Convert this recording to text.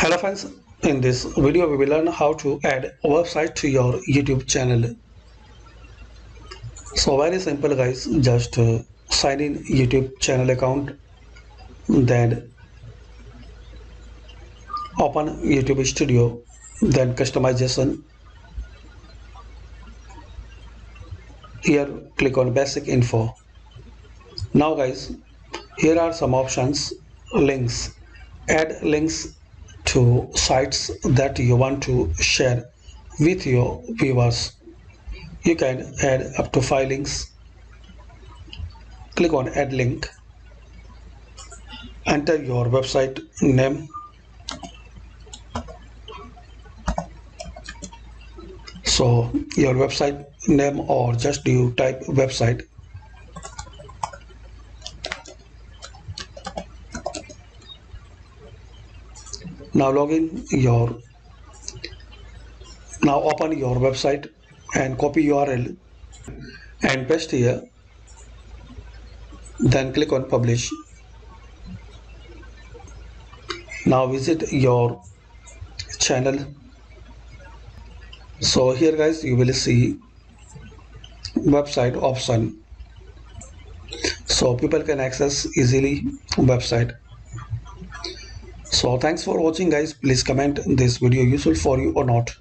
Hello friends, in this video we will learn how to add a website to your YouTube channel. So very simple guys, just sign in YouTube channel account, then open YouTube Studio, then customization. Here click on basic info. Now guys, here are some options. Links. Add links to sites that you want to share with your viewers. You can add up to 5 links. Click on add link. Enter your website name. So your website name, or just you type website. Now open your website and copy URL and paste here. Then click on publish. Now visit your channel. So here guys, you will see website option, so people can access easily website. So thanks for watching guys. Please comment this video useful for you or not.